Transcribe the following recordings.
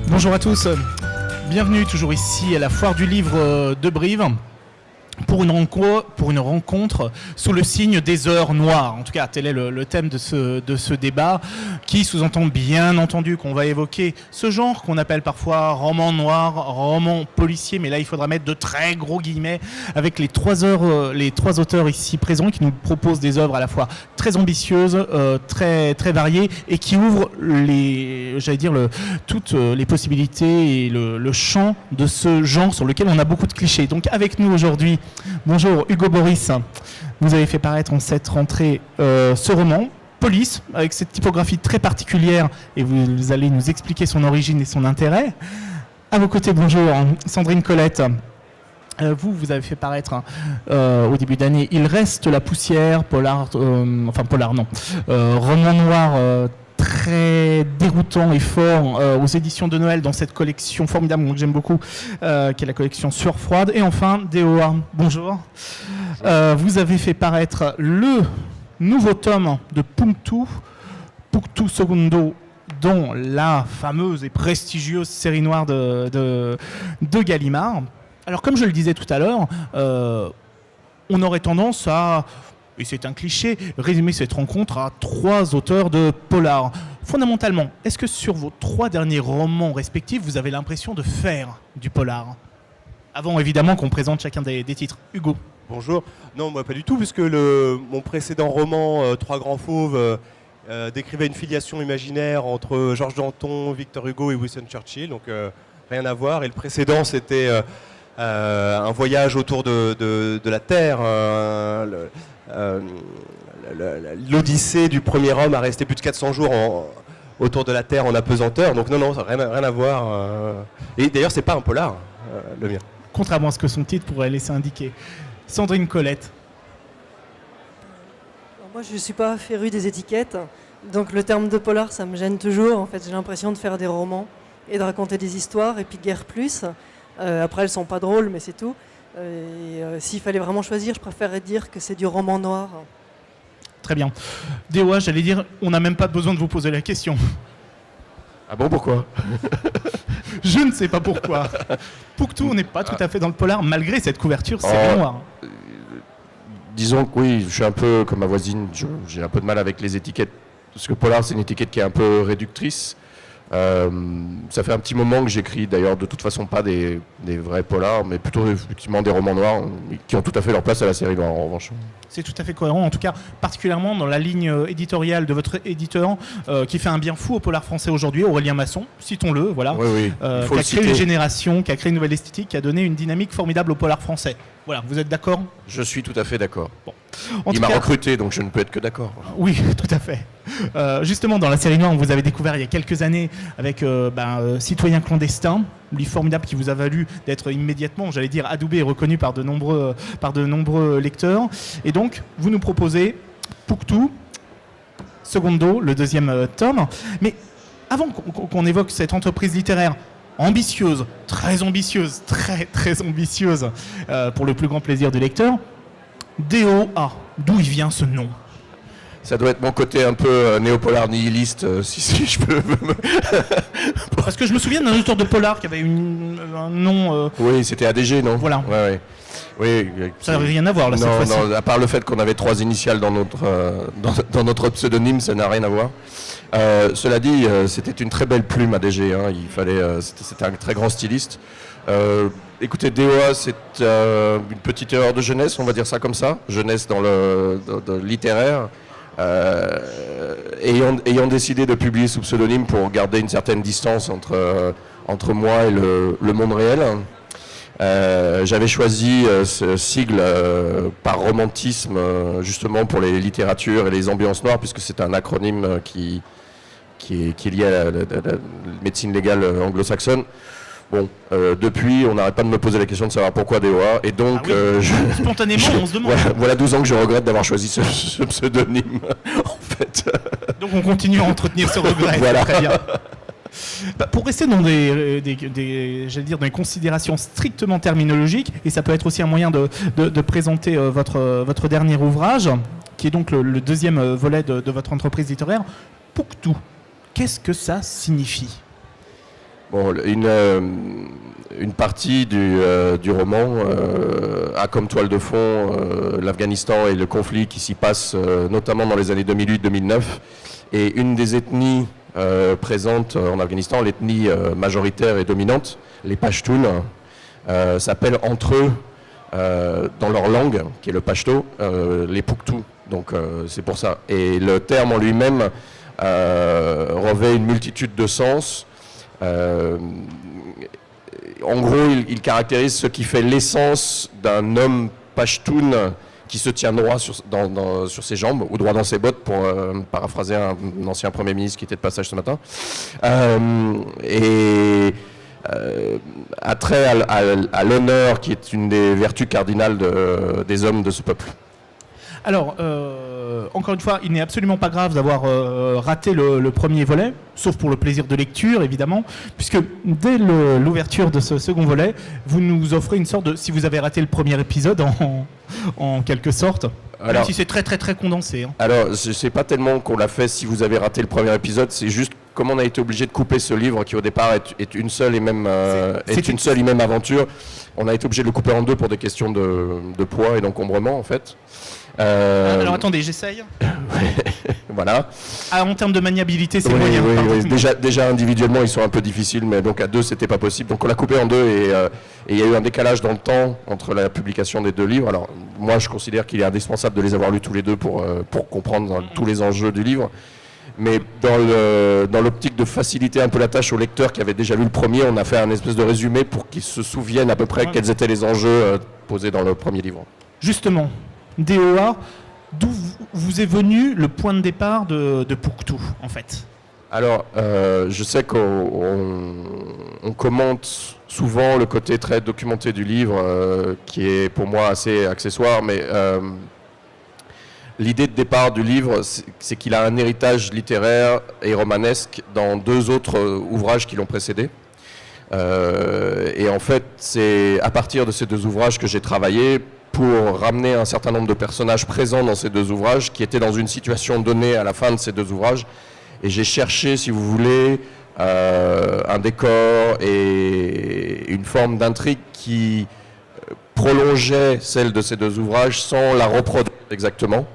Bonjour à tous, bienvenue toujours ici à la Foire du Livre de Brive pour une rencontre sous le signe des heures noires. En tout cas, tel est le thème de ce débat qui sous-entend bien entendu qu'on va évoquer ce genre qu'on appelle parfois roman noir, roman policier, mais là il faudra mettre de très gros guillemets avec les trois auteurs ici présents qui nous proposent des œuvres à la fois très ambitieuses, très, très variées et qui ouvrent toutes les possibilités et le champ de ce genre sur lequel on a beaucoup de clichés. Donc avec nous aujourd'hui, bonjour Hugo Boris, vous avez fait paraître en cette rentrée ce roman, Police, avec cette typographie très particulière et vous allez nous expliquer son origine et son intérêt. À vos côtés, bonjour Sandrine Colette. Vous avez fait paraître au début d'année Il reste la poussière, roman noir très déroutant et fort aux éditions de Noël dans cette collection formidable que j'aime beaucoup, qui est la collection Sueur froide. Et enfin, DOA, bonjour. Vous avez fait paraître le nouveau tome de Punctu Segundo, dont la fameuse et prestigieuse série noire de Gallimard. Alors, comme je le disais tout à l'heure, on aurait tendance à, et c'est un cliché, résumer cette rencontre à 3 auteurs de polar. Fondamentalement, est-ce que sur vos 3 derniers romans respectifs, vous avez l'impression de faire du polar ? Avant, évidemment, qu'on présente chacun des titres. Hugo. Bonjour. Non, moi pas du tout, puisque mon précédent roman, Trois grands fauves, décrivait une filiation imaginaire entre Georges Danton, Victor Hugo et Winston Churchill, donc rien à voir. Et le précédent, c'était un voyage autour de la Terre, l'odyssée du premier homme à rester plus de 400 jours autour de la Terre en apesanteur. Donc non, rien à voir. Et d'ailleurs, c'est pas un polar, le mien. Contrairement à ce que son titre pourrait laisser indiquer. Sandrine Colette. Moi, je ne suis pas férue des étiquettes, donc le terme de polar, ça me gêne toujours. En fait, j'ai l'impression de faire des romans et de raconter des histoires, et puis guère plus. Après, elles ne sont pas drôles, mais c'est tout. S'il fallait vraiment choisir, je préférerais dire que c'est du roman noir. Très bien. DOA, j'allais dire, on n'a même pas besoin de vous poser la question. Ah bon, pourquoi ? Je ne sais pas pourquoi. Punctu, on n'est pas tout à fait dans le polar, malgré cette couverture série noire. Disons que oui, je suis un peu comme ma voisine, j'ai un peu de mal avec les étiquettes, parce que polar, c'est une étiquette qui est un peu réductrice. Ça fait un petit moment que j'écris, d'ailleurs, de toute façon pas des vrais polars, mais plutôt effectivement des romans noirs qui ont tout à fait leur place à la série noire, en revanche. C'est tout à fait cohérent, en tout cas particulièrement dans la ligne éditoriale de votre éditeur qui fait un bien fou au polar français aujourd'hui, Aurélien Masson, citons-le, voilà, oui, qui a créé les générations, qui a créé une nouvelle esthétique, qui a donné une dynamique formidable au polar français. Voilà, vous êtes d'accord ? Je suis tout à fait d'accord. Bon. Il m'a recruté, donc je ne peux être que d'accord. Oui, tout à fait. Justement, dans la série noire, vous avez découvert il y a quelques années avec Citoyen clandestin, livre formidable qui vous a valu d'être immédiatement, j'allais dire, adoubé et reconnu par de nombreux lecteurs. Et donc, vous nous proposez Punctu Segundo, le 2e tome. Mais avant qu'on évoque cette entreprise littéraire ambitieuse, très ambitieuse, très très ambitieuse, pour le plus grand plaisir du lecteur, DOA, d'où il vient ce nom ? Ça doit être mon côté un peu néopolar nihiliste, si je peux. Parce que je me souviens d'un auteur de polar qui avait un nom. Oui, c'était ADG, non ? Voilà. Ouais. Oui. Ça n'avait rien à voir là, cette fois-ci. Non, à part le fait qu'on avait 3 initiales dans notre pseudonyme, ça n'a rien à voir. Cela dit, c'était une très belle plume ADG. Hein, c'était un très grand styliste. Écoutez, DOA, c'est une petite erreur de jeunesse, on va dire ça comme ça. Jeunesse dans le littéraire. Ayant décidé de publier sous pseudonyme pour garder une certaine distance entre moi et le monde réel, j'avais choisi ce sigle par romantisme justement pour les littératures et les ambiances noires, puisque c'est un acronyme qui est lié à la médecine légale anglo-saxonne. Bon, depuis, on n'arrête pas de me poser la question de savoir pourquoi DOA, et donc spontanément, on se demande. Voilà 12 ans que je regrette d'avoir choisi ce pseudonyme, en fait. Donc on continue à entretenir ce regret. Voilà. Très bien. Pour rester dans j'allais dire, dans des considérations strictement terminologiques, et ça peut être aussi un moyen de présenter votre dernier ouvrage, qui est donc le deuxième volet de votre entreprise littéraire, Pouctou. Qu'est-ce que ça signifie ? Bon, une partie du roman a comme toile de fond l'Afghanistan et le conflit qui s'y passe, notamment dans les années 2008-2009. Et une des ethnies présentes en Afghanistan, l'ethnie majoritaire et dominante, les Pashtuns, s'appellent entre eux, dans leur langue, qui est le pashto, les Pouctou. Donc c'est pour ça. Et le terme en lui-même revêt une multitude de sens. En gros, il caractérise ce qui fait l'essence d'un homme pashtun qui se tient droit sur ses jambes ou droit dans ses bottes, pour paraphraser un ancien Premier ministre qui était de passage ce matin. Attrait à l'honneur, qui est une des vertus cardinales des hommes de ce peuple. Alors, encore une fois, il n'est absolument pas grave d'avoir raté le premier volet, sauf pour le plaisir de lecture, évidemment, puisque dès l'ouverture de ce second volet, vous nous offrez une sorte de... Si vous avez raté le premier épisode, en quelque sorte, même si c'est très très très condensé. Hein. Alors, c'est pas tellement qu'on l'a fait si vous avez raté le premier épisode, c'est juste comme on a été obligé de couper ce livre qui au départ est une seule et même aventure. On a été obligé de le couper en deux pour des questions de poids et d'encombrement, en fait. Alors attendez, j'essaye. Voilà. En termes de maniabilité, c'est oui, moyen. Oui. Déjà individuellement, ils sont un peu difficiles, mais donc à deux, c'était pas possible. Donc on l'a coupé en deux et il y a eu un décalage dans le temps entre la publication des deux livres. Alors moi, je considère qu'il est indispensable de les avoir lus tous les deux pour comprendre tous les enjeux du livre. Mais dans l'optique de faciliter un peu la tâche aux lecteurs qui avaient déjà lu le premier, on a fait un espèce de résumé pour qu'ils se souviennent à peu près quels étaient les enjeux posés dans le premier livre. Justement, DOA, d'où vous est venu le point de départ de Pouctou, en fait ? Alors, je sais qu'on commente souvent le côté très documenté du livre, qui est pour moi assez accessoire, mais l'idée de départ du livre, c'est qu'il a un héritage littéraire et romanesque dans deux autres ouvrages qui l'ont précédé. Et en fait, c'est à partir de ces deux ouvrages que j'ai travaillé pour ramener un certain nombre de personnages présents dans ces deux ouvrages qui étaient dans une situation donnée à la fin de ces deux ouvrages. Et j'ai cherché, si vous voulez, un décor et une forme d'intrigue qui prolongeait celle de ces deux ouvrages sans la reproduire exactement.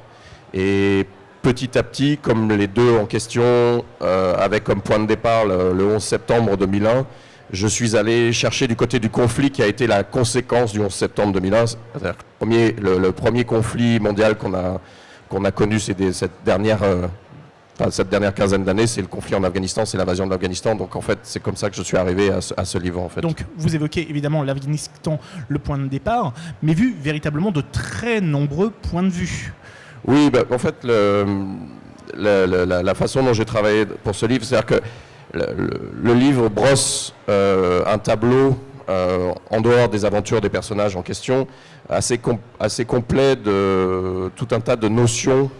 Et petit à petit, comme les deux en question avaient comme point de départ le 11 septembre 2001, je suis allé chercher du côté du conflit qui a été la conséquence du 11 septembre 2001. Le premier conflit mondial qu'on a connu cette dernière quinzaine d'années, c'est le conflit en Afghanistan, c'est l'invasion de l'Afghanistan. Donc en fait, c'est comme ça que je suis arrivé à ce livre. En fait. Donc vous évoquez évidemment l'Afghanistan, le point de départ, mais vu véritablement de très nombreux points de vue. Oui, en fait, la façon dont j'ai travaillé pour ce livre, c'est-à-dire que le livre brosse un tableau en dehors des aventures des personnages en question, assez complet de tout un tas de notions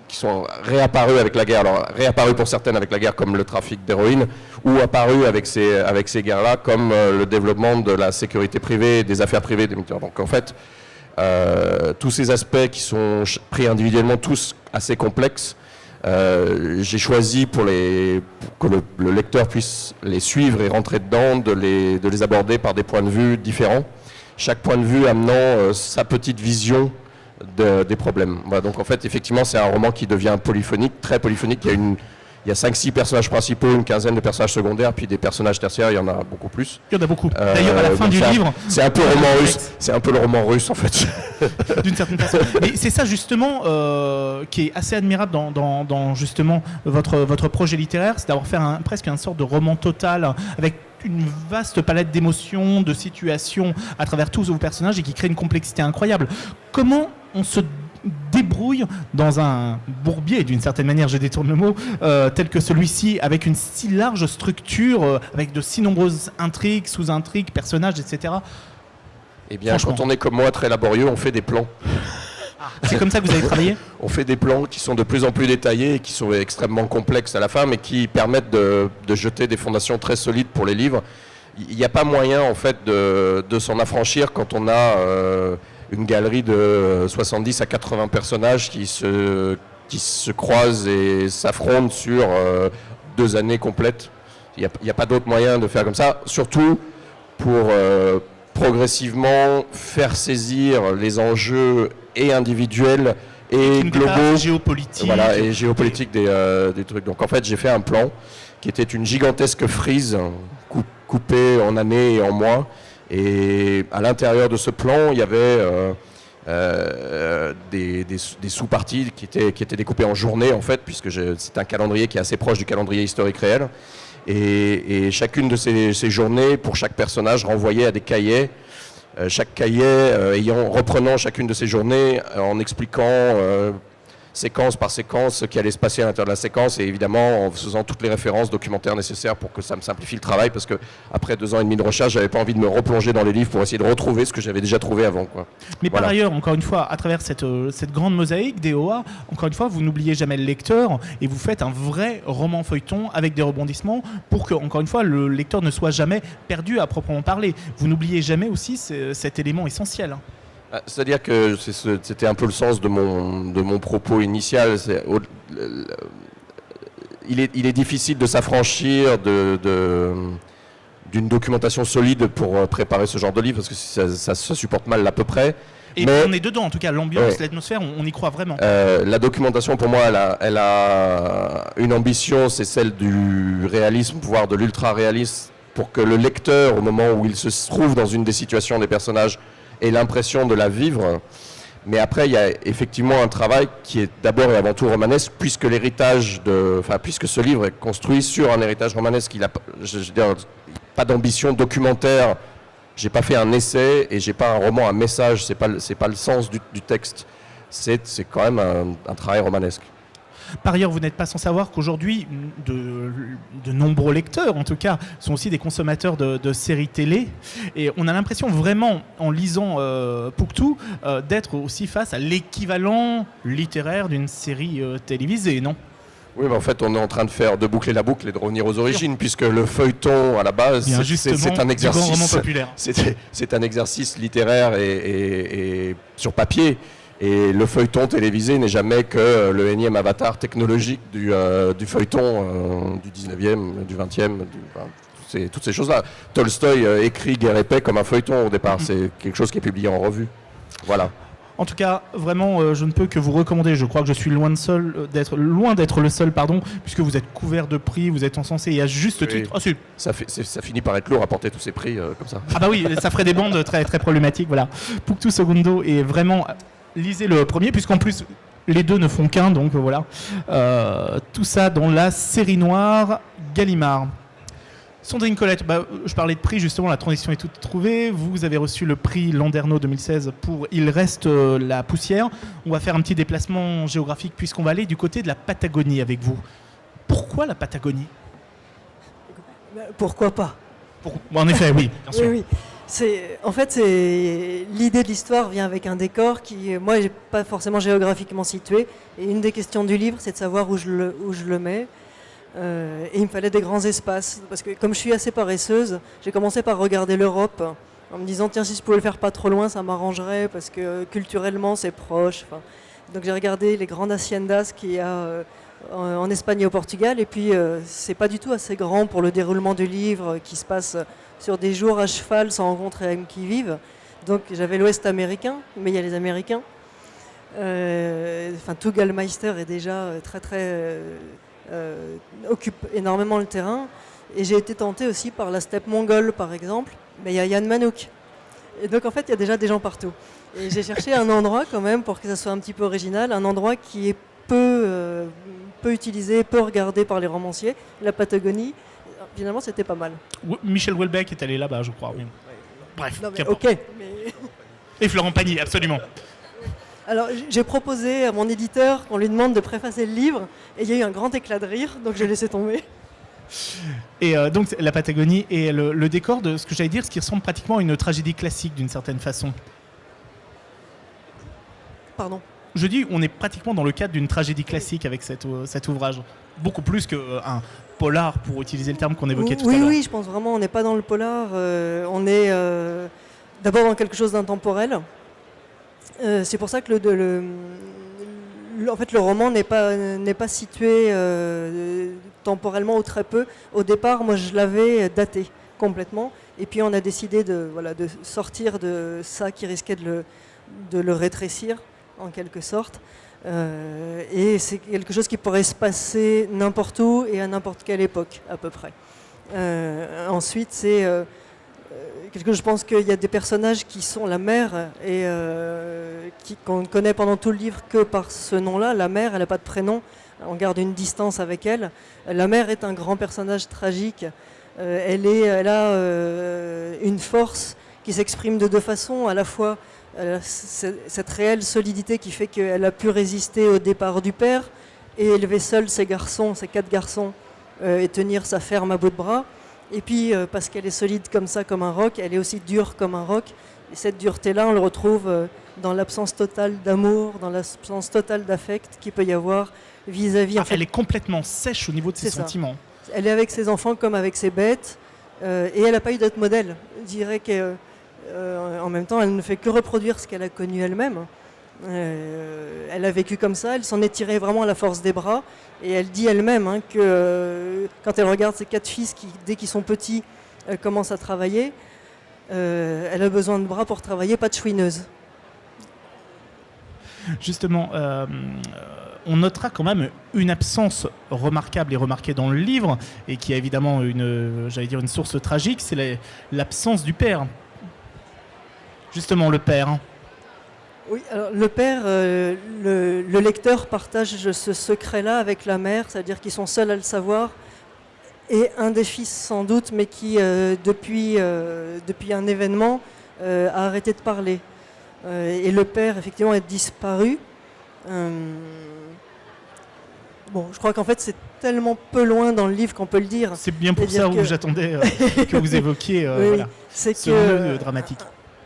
qui sont réapparues avec la guerre. Alors réapparues pour certaines avec la guerre comme le trafic d'héroïne, ou apparues avec ces guerres-là comme le développement de la sécurité privée et des affaires privées des militaires. Donc en fait, tous ces aspects qui sont pris individuellement, tous assez complexes, j'ai choisi pour que le lecteur puisse les suivre et rentrer dedans, de les aborder par des points de vue différents, chaque point de vue amenant sa petite vision des problèmes. Voilà, donc en fait, effectivement, c'est un roman qui devient polyphonique, très polyphonique. Il y a 5-6 personnages principaux, une quinzaine de personnages secondaires, puis des personnages tertiaires, il y en a beaucoup plus. Il y en a beaucoup. D'ailleurs, à la fin du livre... C'est un peu le roman russe. C'est un peu le roman russe, en fait. D'une certaine façon. Mais c'est ça, justement, qui est assez admirable dans justement, votre projet littéraire, c'est d'avoir fait presque une sorte de roman total, avec une vaste palette d'émotions, de situations à travers tous vos personnages, et qui crée une complexité incroyable. Comment on se débrouille dans un bourbier, d'une certaine manière, je détourne le mot, tel que celui-ci, avec une si large structure, avec de si nombreuses intrigues, sous-intrigues, personnages, etc. Eh bien, quand on est comme moi, très laborieux, on fait des plans. C'est comme ça que vous avez travaillé ? On fait des plans qui sont de plus en plus détaillés et qui sont extrêmement complexes à la fin, mais qui permettent de jeter des fondations très solides pour les livres. Il n'y a pas moyen, en fait, de s'en affranchir quand on a une galerie de 70 à 80 personnages qui se croisent et s'affrontent sur 2 années complètes. Il n'y a pas d'autre moyen de faire comme ça, surtout pour progressivement faire saisir les enjeux et individuels et globaux, géopolitique. Voilà, et géopolitique des trucs. Donc en fait, j'ai fait un plan qui était une gigantesque frise coupée en années et en mois. Et à l'intérieur de ce plan, il y avait des sous-parties qui étaient découpées en journées, en fait, puisque c'est un calendrier qui est assez proche du calendrier historique réel. Et chacune de ces journées, pour chaque personnage, renvoyait à des cahiers. Chaque cahier reprenant chacune de ces journées en expliquant séquence par séquence ce qui allait se passer à l'intérieur de la séquence et évidemment en faisant toutes les références documentaires nécessaires pour que ça me simplifie le travail parce que après 2 ans et demi de recherche, j'avais pas envie de me replonger dans les livres pour essayer de retrouver ce que j'avais déjà trouvé avant, quoi. Mais voilà. Par ailleurs, encore une fois, à travers cette grande mosaïque d'EOA, encore une fois, vous n'oubliez jamais le lecteur et vous faites un vrai roman feuilleton avec des rebondissements pour que, encore une fois, le lecteur ne soit jamais perdu à proprement parler. Vous n'oubliez jamais aussi cet élément essentiel. C'est-à-dire que c'était un peu le sens de mon propos initial. Il est difficile de s'affranchir d'une documentation solide pour préparer ce genre de livre, parce que ça supporte mal à peu près. Et mais, on est dedans, en tout cas, l'ambiance, l'atmosphère, on y croit vraiment. La documentation, pour moi, elle a une ambition, c'est celle du réalisme, voire de l'ultra-réalisme, pour que le lecteur, au moment où il se trouve dans une des situations des personnages, ait l'impression de la vivre. Mais après, il y a effectivement un travail qui est d'abord et avant tout romanesque, puisque puisque ce livre est construit sur un héritage romanesque. Il a, pas d'ambition documentaire. J'ai pas fait un essai et j'ai pas un roman à message. C'est pas le sens du texte. C'est quand même un travail romanesque. Par ailleurs, vous n'êtes pas sans savoir qu'aujourd'hui, de nombreux lecteurs, en tout cas, sont aussi des consommateurs de séries télé. Et on a l'impression vraiment, en lisant Pouctou, d'être aussi face à l'équivalent littéraire d'une série télévisée, non ? Oui, mais en fait, on est en train de boucler la boucle et de revenir aux origines, puisque le feuilleton, à la base, c'est un exercice. C'est un exercice littéraire et sur papier. Et le feuilleton télévisé n'est jamais que le énième avatar technologique du feuilleton du 19e, du 20e, toutes ces choses-là. Tolstoï écrit Guerre et Paix comme un feuilleton au départ. C'est quelque chose qui est publié en revue. Voilà. En tout cas, vraiment, je ne peux que vous recommander. Je crois que je suis loin d'être le seul, puisque vous êtes couvert de prix, vous êtes encensé et à juste titre. Oh, ça finit par être lourd à porter tous ces prix comme ça. Ah bah oui, ça ferait des bandes très, très problématiques. Voilà. Pouctou Segundo est vraiment... Lisez le premier, puisqu'en plus, les deux ne font qu'un, donc voilà. Tout ça dans la série noire Gallimard. Sandrine Colette, je parlais de prix, justement, la transition est toute trouvée. Vous avez reçu le prix Landerneau 2016 pour Il reste la poussière. On va faire un petit déplacement géographique, puisqu'on va aller du côté de la Patagonie avec vous. Pourquoi la Patagonie ? Pourquoi pas ? En effet, oui, bien sûr. Oui. En fait, l'idée de l'histoire vient avec un décor qui, moi, n'est pas forcément géographiquement situé. Et une des questions du livre, c'est de savoir où je le mets. Et il me fallait des grands espaces. Parce que comme je suis assez paresseuse, j'ai commencé par regarder l'Europe en me disant, tiens, si je pouvais le faire pas trop loin, ça m'arrangerait parce que culturellement, c'est proche. Donc j'ai regardé les grandes haciendas qu'il y a en Espagne et au Portugal. Et puis, c'est pas du tout assez grand pour le déroulement du livre qui se passe sur des jours à cheval sans rencontrer un qui vive. Donc j'avais l'Ouest américain, mais il y a les Américains. Tout Gallmeister est déjà occupe énormément le terrain. Et j'ai été tentée aussi par la steppe mongole, par exemple. Mais il y a Yann Manouk. Et donc en fait, il y a déjà des gens partout. Et j'ai cherché un endroit quand même pour que ça soit un petit peu original, un endroit qui est peu utilisé, peu regardé par les romanciers, la Patagonie. Finalement, c'était pas mal. Michel Houellebecq est allé là-bas, je crois. Oui. Bref, non, mais, ok. Mais... Et Florent Pagny, absolument. Alors, j'ai proposé à mon éditeur qu'on lui demande de préfacer le livre, et il y a eu un grand éclat de rire, donc j'ai laissé tomber. Et donc la Patagonie et le décor de ce que j'allais dire, ce qui ressemble pratiquement à une tragédie classique d'une certaine façon. Pardon. Je dis, on est pratiquement dans le cadre d'une tragédie classique avec cet ouvrage. Beaucoup plus qu'un polar, pour utiliser le terme qu'on évoquait tout à l'heure. Oui, je pense vraiment, on n'est pas dans le polar, on est d'abord dans quelque chose d'intemporel. C'est pour ça que en fait, le roman n'est pas situé temporellement ou très peu. Au départ, moi, je l'avais daté complètement. Et puis, on a décidé de sortir de ça qui risquait de le rétrécir, en quelque sorte. Et c'est quelque chose qui pourrait se passer n'importe où et à n'importe quelle époque, à peu près. Ensuite, c'est... je pense qu'il y a des personnages qui sont la mère et qu'on ne connaît pendant tout le livre que par ce nom-là. La mère, elle n'a pas de prénom, on garde une distance avec elle. La mère est un grand personnage tragique. Elle a une force qui s'exprime de deux façons. À la fois, cette réelle solidité qui fait qu'elle a pu résister au départ du père et élever seule ses 4 garçons, et tenir sa ferme à bout de bras. Et puis, parce qu'elle est solide comme ça, comme un roc, elle est aussi dure comme un roc. Et cette dureté-là, on le retrouve dans l'absence totale d'amour, dans l'absence totale d'affect qu'il peut y avoir vis-à-vis... Elle est complètement sèche au niveau de ses sentiments. Elle est avec ses enfants comme avec ses bêtes, et elle n'a pas eu d'autre modèle. Je dirais qu'en même temps, elle ne fait que reproduire ce qu'elle a connu elle-même. Elle a vécu comme ça, elle s'en est tirée vraiment à la force des bras, et elle dit elle-même que quand elle regarde ses 4 fils qui, dès qu'ils sont petits, commencent à travailler, elle a besoin de bras pour travailler, pas de chouineuse. Justement, on notera quand même une absence remarquable et remarquée dans le livre, et qui est évidemment une source tragique, c'est l'absence du père. Justement, le père. Oui, alors le père, le lecteur partage ce secret-là avec la mère, c'est-à-dire qu'ils sont seuls à le savoir, et un des fils sans doute, mais qui depuis un événement a arrêté de parler. Et le père effectivement est disparu. Bon, je crois qu'en fait c'est tellement peu loin dans le livre qu'on peut le dire. C'est bien pour ça où j'attendais que vous évoquiez ce nœud dramatique.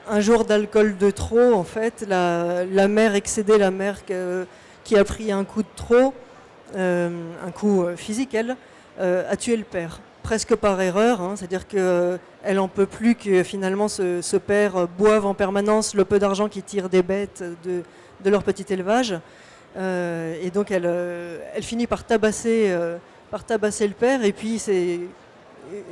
Un jour d'alcool de trop, en fait, la mère excédée, la mère qui a pris un coup de trop, un coup physique, elle, a tué le père, presque par erreur, c'est-à-dire qu'elle n'en peut plus que finalement ce père boive en permanence le peu d'argent qu'il tire des bêtes de leur petit élevage, et donc elle finit par tabasser le père, et puis c'est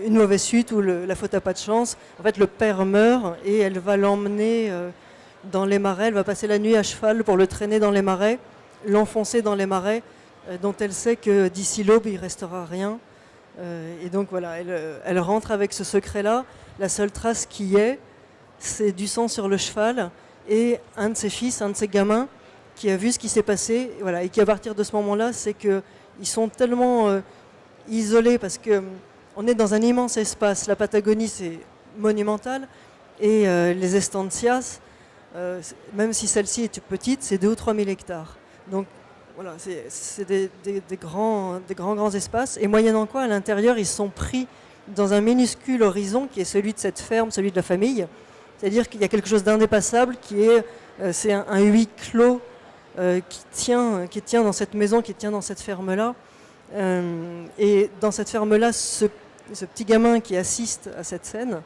une mauvaise suite où la faute n'a pas de chance. En fait, le père meurt et elle va l'emmener dans les marais. Elle va passer la nuit à cheval pour le traîner dans les marais, l'enfoncer dans les marais, dont elle sait que d'ici l'aube, il ne restera rien. Et donc voilà, elle rentre avec ce secret-là. La seule trace qui y est, c'est du sang sur le cheval et un de ses fils, un de ses gamins, qui a vu ce qui s'est passé. Voilà, et qui, à partir de ce moment-là, c'est qu'ils sont tellement isolés parce que on est dans un immense espace. La Patagonie, c'est monumental. Et les estancias, même si celle-ci est petite, c'est 2 ou 3 000 hectares. Donc voilà, c'est des grands espaces. Et moyennant quoi, à l'intérieur, ils sont pris dans un minuscule horizon qui est celui de cette ferme, celui de la famille. C'est-à-dire qu'il y a quelque chose d'indépassable c'est un huis clos qui tient dans cette maison, qui tient dans cette ferme-là. Et dans cette ferme-là, ce petit gamin qui assiste à cette scène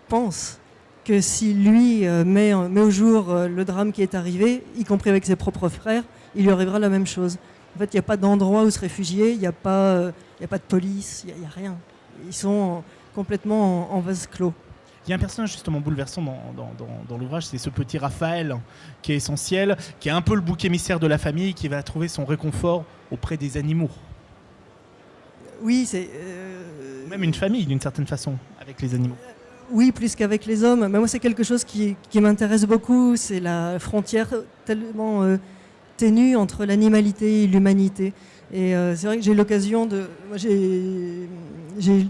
pense que si lui met au jour le drame qui est arrivé, y compris avec ses propres frères, il lui arrivera la même chose. En fait, il n'y a pas d'endroit où se réfugier, il n'y a pas de police, il n'y a rien. Ils sont complètement en vase clos. Il y a un personnage justement bouleversant dans l'ouvrage, c'est ce petit Raphaël qui est essentiel, qui est un peu le bouc émissaire de la famille, qui va trouver son réconfort auprès des animaux. Oui, c'est... Même une famille d'une certaine façon, avec les animaux. Oui, plus qu'avec les hommes. Mais moi, c'est quelque chose qui m'intéresse beaucoup, c'est la frontière tellement ténue entre l'animalité et l'humanité. Et c'est vrai que j'ai l'occasion de... Moi, j'ai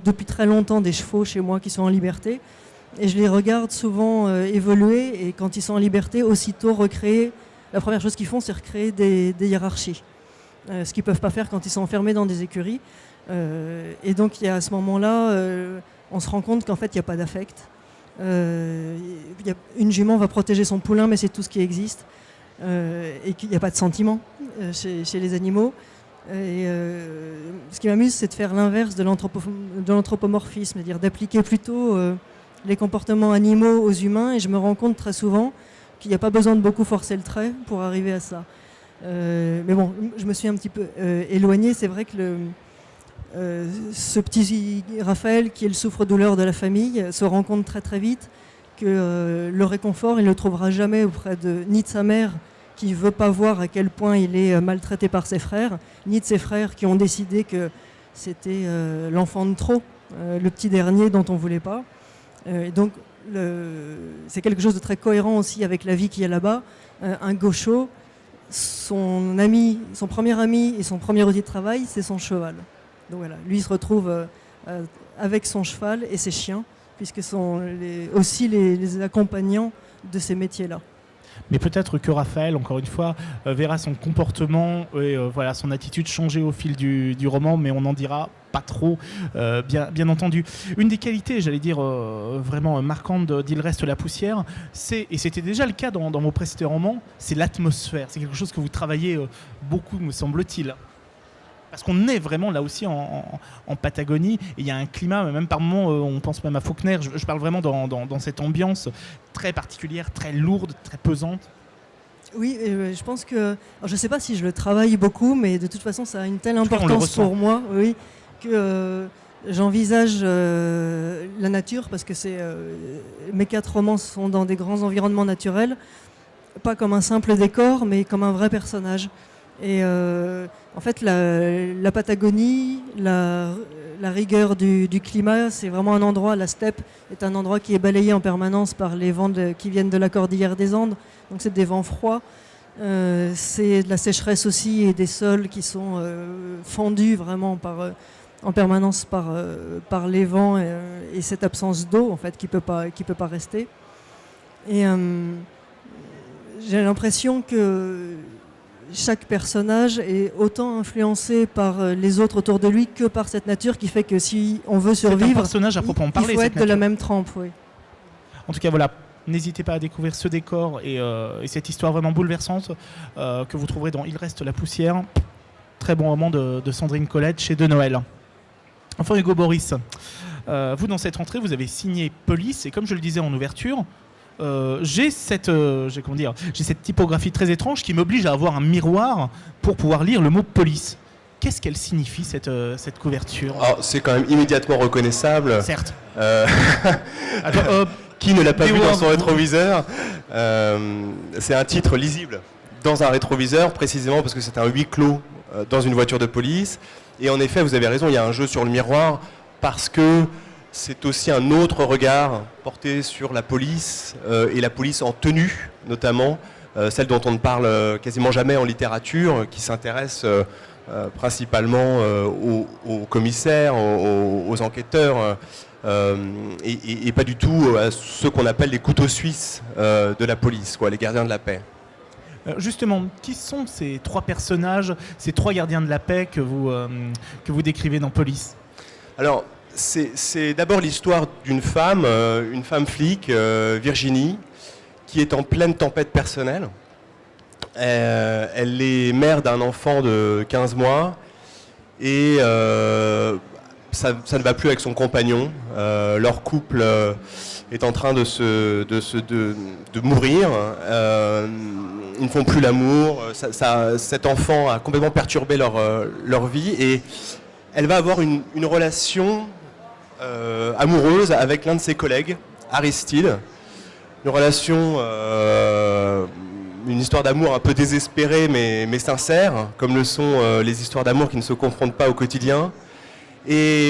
depuis très longtemps des chevaux chez moi qui sont en liberté. et je les regarde souvent évoluer, et quand ils sont en liberté, aussitôt recréer. La première chose qu'ils font, c'est recréer des hiérarchies, ce qu'ils ne peuvent pas faire quand ils sont enfermés dans des écuries. Et donc à ce moment-là, on se rend compte qu'en fait, il n'y a pas d'affect. Une jument va protéger son poulain, mais c'est tout ce qui existe. Et qu'il n'y a pas de sentiment chez les animaux. Et ce qui m'amuse, c'est de faire l'inverse de l'anthropomorphisme, c'est-à-dire d'appliquer plutôt les comportements animaux aux humains, et je me rends compte très souvent qu'il n'y a pas besoin de beaucoup forcer le trait pour arriver à ça. Mais bon, je me suis un petit peu éloignée. C'est vrai que ce petit Raphaël, qui est le souffre-douleur de la famille, se rend compte très très vite que le réconfort, il ne le trouvera jamais auprès ni de sa mère, qui ne veut pas voir à quel point il est maltraité par ses frères, ni de ses frères qui ont décidé que c'était l'enfant de trop, le petit dernier dont on ne voulait pas. Donc c'est quelque chose de très cohérent aussi avec la vie qu'il y a là-bas. Un gaucho, son premier ami et son premier outil de travail, c'est son cheval. Donc voilà, lui il se retrouve avec son cheval et ses chiens, puisque sont aussi les accompagnants de ces métiers-là. Mais peut-être que Raphaël, encore une fois, verra son comportement et voilà, son attitude changer au fil du roman, mais on n'en dira pas trop, bien entendu. Une des qualités, j'allais dire, vraiment marquantes d'Il reste la poussière, et c'était déjà le cas dans vos précédents romans, c'est l'atmosphère. C'est quelque chose que vous travaillez beaucoup, me semble-t-il. Parce qu'on est vraiment là aussi en Patagonie, et il y a un climat, même par moments, on pense même à Faulkner, je parle vraiment dans cette ambiance très particulière, très lourde, très pesante. Oui, je pense que... Alors, je ne sais pas si je le travaille beaucoup, mais de toute façon, ça a une telle importance pour moi, oui, que j'envisage la nature, parce que mes 4 romans sont dans des grands environnements naturels, pas comme un simple décor, mais comme un vrai personnage. Et en fait, la Patagonie, la rigueur du climat, c'est vraiment un endroit, la steppe est un endroit qui est balayé en permanence par les vents qui viennent de la cordillère des Andes, donc c'est des vents froids. C'est de la sécheresse aussi, et des sols qui sont fendus vraiment en permanence par les vents, et cette absence d'eau en fait qui peut pas rester. Et j'ai l'impression que chaque personnage est autant influencé par les autres autour de lui que par cette nature, qui fait que si on veut survivre, c'est un personnage à proprement parler, il faut être de la même trempe. Oui. En tout cas, voilà, n'hésitez pas à découvrir ce décor et cette histoire vraiment bouleversante que vous trouverez dans Il reste la poussière. Très bon roman de Sandrine Collette chez De Noël. Enfin, Hugo Boris, vous, dans cette rentrée, vous avez signé Police, et comme je le disais en ouverture, j'ai cette typographie très étrange qui m'oblige à avoir un miroir pour pouvoir lire le mot police. Qu'est-ce qu'elle signifie, cette couverture ? Alors, c'est quand même immédiatement reconnaissable. Certes. Qui ne l'a pas vu dans son rétroviseur ? C'est un titre lisible dans un rétroviseur, précisément parce que c'est un huis clos dans une voiture de police. Et en effet, vous avez raison, il y a un jeu sur le miroir, parce que c'est aussi un autre regard porté sur la police, et la police en tenue, notamment, celle dont on ne parle quasiment jamais en littérature, qui s'intéresse principalement aux commissaires, aux enquêteurs, et pas du tout à ceux qu'on appelle les couteaux suisses de la police, les gardiens de la paix. Justement, qui sont ces 3 personnages, ces 3 gardiens de la paix que vous décrivez dans Police ? Alors, c'est d'abord l'histoire d'une femme, une femme flic, Virginie, qui est en pleine tempête personnelle. Elle est mère d'un enfant de 15 mois, et ça ne va plus avec son compagnon. Leur couple est en train de mourir. Ils ne font plus l'amour. Cet enfant a complètement perturbé leur vie, et elle va avoir une relation amoureuse avec l'un de ses collègues, Aristide. Une relation, une histoire d'amour un peu désespérée mais sincère, comme le sont les histoires d'amour qui ne se confrontent pas au quotidien. Et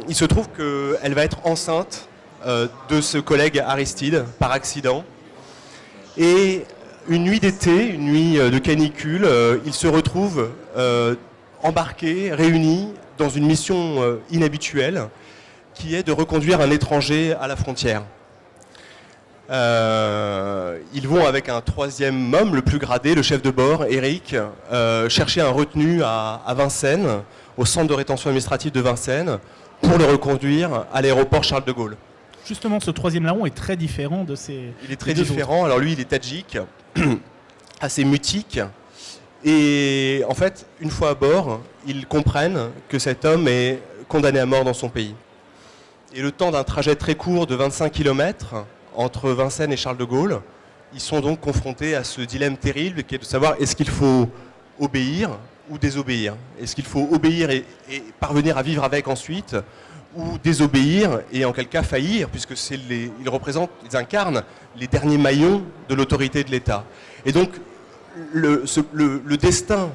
il se trouve qu'elle va être enceinte de ce collègue Aristide par accident. Et une nuit d'été, une nuit de canicule, ils se retrouvent embarqués, réunis dans une mission inhabituelle, qui est de reconduire un étranger à la frontière. Ils vont avec un troisième homme, le plus gradé, le chef de bord, Eric, chercher un retenu à Vincennes, au centre de rétention administrative de Vincennes, pour le reconduire à l'aéroport Charles de Gaulle. Justement, ce troisième larron est très différent de ces... Il est très différent. Alors lui, il est tadjik, assez mutique. Et en fait, une fois à bord, ils comprennent que cet homme est condamné à mort dans son pays. Et le temps d'un trajet très court de 25 km entre Vincennes et Charles de Gaulle, ils sont donc confrontés à ce dilemme terrible qui est de savoir est-ce qu'il faut obéir ou désobéir. Est-ce qu'il faut obéir et parvenir à vivre avec ensuite, ou désobéir et en quel cas faillir, puisque ils incarnent les derniers maillons de l'autorité de l'État. Et donc le destin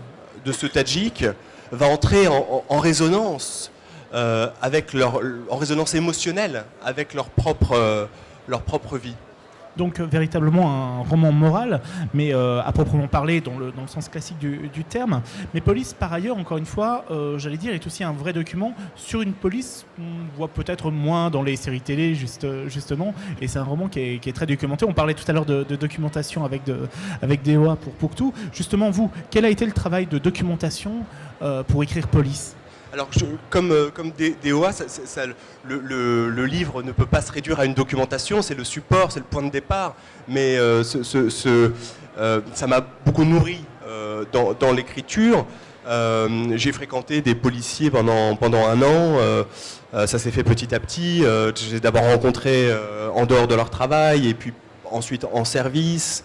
de ce Tadjik va entrer en résonance en résonance émotionnelle avec leur propre vie. Donc véritablement un roman moral, mais à proprement parler dans le sens classique du terme. Mais Police, par ailleurs, encore une fois, j'allais dire, est aussi un vrai document sur une police qu'on voit peut-être moins dans les séries télé, justement. Et c'est un roman qui est très documenté. On parlait tout à l'heure de documentation avec DOA pour Pouctou. Justement, vous, quel a été le travail de documentation pour écrire Police ? Alors, comme DOA, le livre ne peut pas se réduire à une documentation, c'est le support, c'est le point de départ, mais ça m'a beaucoup nourri dans l'écriture. J'ai fréquenté des policiers pendant un an, ça s'est fait petit à petit. J'ai d'abord rencontré en dehors de leur travail, et puis ensuite en service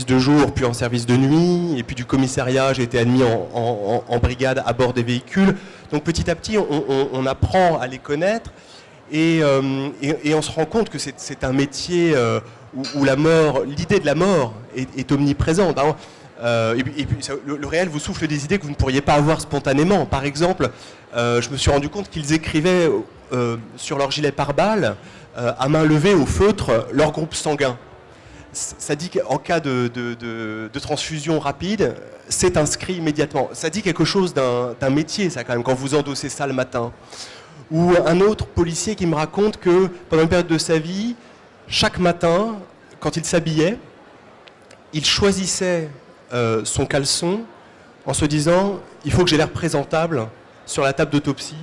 de jour, puis en service de nuit, et puis du commissariat, j'ai été admis en brigade à bord des véhicules. Donc petit à petit, on apprend à les connaître, et on se rend compte que c'est un métier où l'idée de la mort est omniprésente. Et puis le réel vous souffle des idées que vous ne pourriez pas avoir spontanément. Par exemple, je me suis rendu compte qu'ils écrivaient sur leur gilet pare-balles, à main levée au feutre, leur groupe sanguin. Ça dit qu'en cas de transfusion rapide, c'est inscrit immédiatement. Ça dit quelque chose d'un métier, ça, quand même, quand vous endossez ça le matin. Ou un autre policier qui me raconte que pendant une période de sa vie, chaque matin, quand il s'habillait, il choisissait son caleçon en se disant « il faut que j'ai l'air présentable sur la table d'autopsie,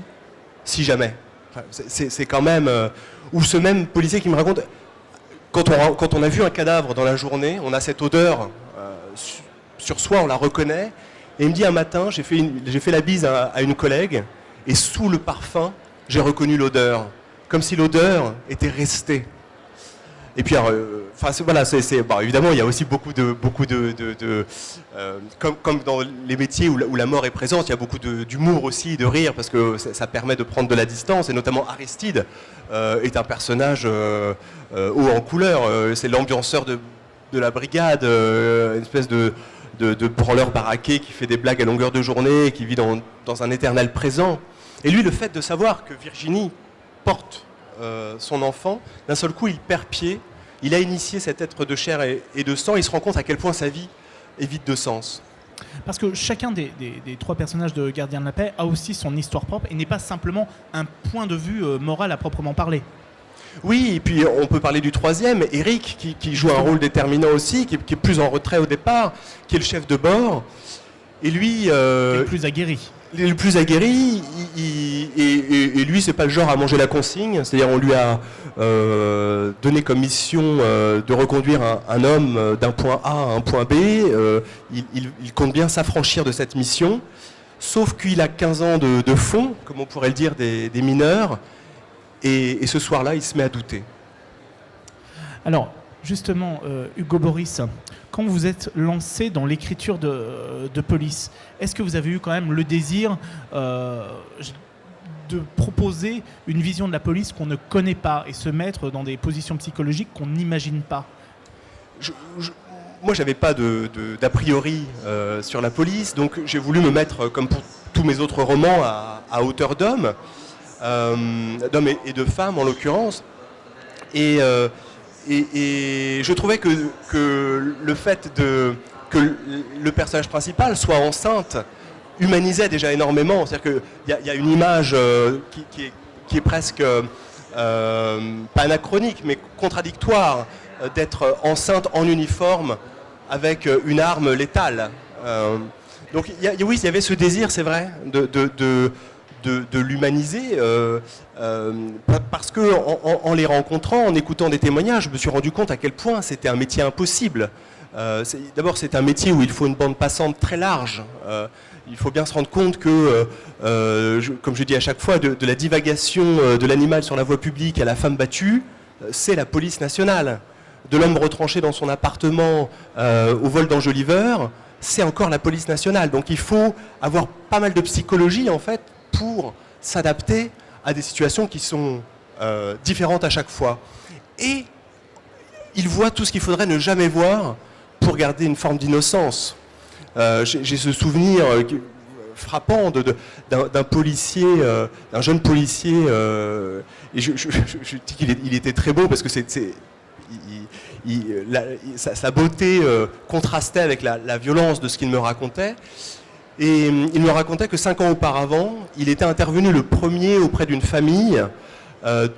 si jamais ». Enfin, c'est quand même... ou ce même policier qui me raconte... Quand on a vu un cadavre dans la journée, on a cette odeur sur soi, on la reconnaît. Et il me dit un matin, j'ai fait la bise à une collègue, et sous le parfum, j'ai reconnu l'odeur, comme si l'odeur était restée. Et puis, voilà, évidemment, il y a aussi beaucoup de comme dans les métiers où la mort est présente, il y a beaucoup d'humour aussi, de rire, parce que ça permet de prendre de la distance, et notamment Aristide est un personnage haut en couleur. C'est l'ambianceur de la brigade, une espèce de branleur baraqué qui fait des blagues à longueur de journée, qui vit dans un éternel présent. Et lui, le fait de savoir que Virginie porte son enfant, d'un seul coup, il perd pied. Il a initié cet être de chair et de sang. Il se rend compte à quel point sa vie est vide de sens. Parce que chacun des trois personnages de Gardien de la Paix a aussi son histoire propre et n'est pas simplement un point de vue moral à proprement parler. Oui, et puis on peut parler du troisième, Eric, qui joue un rôle déterminant aussi, qui est plus en retrait au départ, qui est le chef de bord. Et lui... le plus aguerri. Le plus aguerri, et lui, c'est pas le genre à manger la consigne. C'est-à-dire, on lui a donné comme mission de reconduire un homme d'un point A à un point B. Il compte bien s'affranchir de cette mission, sauf qu'il a 15 ans de fond, comme on pourrait le dire, des mineurs. Et ce soir-là, il se met à douter. Alors, justement, Hugo Boris, quand vous êtes lancé dans l'écriture de Police, est-ce que vous avez eu quand même le désir de proposer une vision de la police qu'on ne connaît pas et se mettre dans des positions psychologiques qu'on n'imagine pas ? Moi, j'avais pas d'a priori sur la police, donc j'ai voulu me mettre, comme pour tous mes autres romans, à hauteur d'homme et de femmes en l'occurrence. Et je trouvais que le fait que le personnage principal soit enceinte humanisait déjà énormément. C'est-à-dire qu'il y a une image qui est presque pas anachronique, mais contradictoire d'être enceinte en uniforme avec une arme létale. Donc oui, il y avait ce désir, c'est vrai, de l'humaniser, parce que en les rencontrant, en écoutant des témoignages, je me suis rendu compte à quel point c'était un métier impossible. D'abord, c'est un métier où il faut une bande passante très large. Il faut bien se rendre compte que, comme je dis à chaque fois, de la divagation de l'animal sur la voie publique à la femme battue, c'est la police nationale. De l'homme retranché dans son appartement au vol d'enjoliveur, c'est encore la police nationale. Donc il faut avoir pas mal de psychologie, en fait, pour s'adapter à des situations qui sont différentes à chaque fois. Et il voit tout ce qu'il faudrait ne jamais voir pour garder une forme d'innocence. J'ai ce souvenir frappant d'un policier, d'un jeune policier, et je dis qu'il était très beau parce que sa beauté contrastait avec la violence de ce qu'il me racontait. Et il me racontait que 5 ans auparavant, il était intervenu le premier auprès d'une famille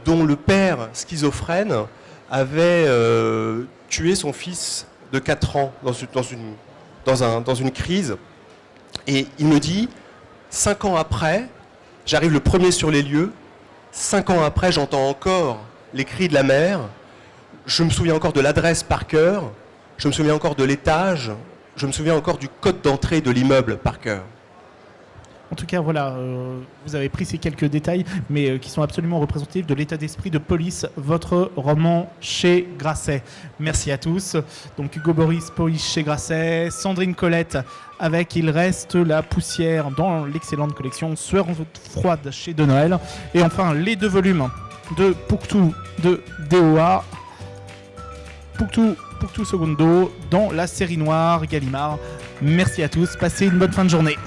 dont le père schizophrène avait tué son fils de 4 ans dans une crise. Et il me dit, 5 ans après, j'arrive le premier sur les lieux, 5 ans après, j'entends encore les cris de la mère, je me souviens encore de l'adresse par cœur, je me souviens encore de l'étage, je me souviens encore du code d'entrée de l'immeuble par cœur. En tout cas, voilà, vous avez pris ces quelques détails, mais qui sont absolument représentatifs de l'état d'esprit de Police, votre roman chez Grasset. Merci à tous. Donc Hugo Boris, Police chez Grasset, Sandrine Colette avec Il reste la poussière dans l'excellente collection Sueur froide chez De Noël. Et enfin, les 2 volumes de Pouctou de DOA. Pouctou Segundo dans la série noire Gallimard. Merci à tous, passez une bonne fin de journée.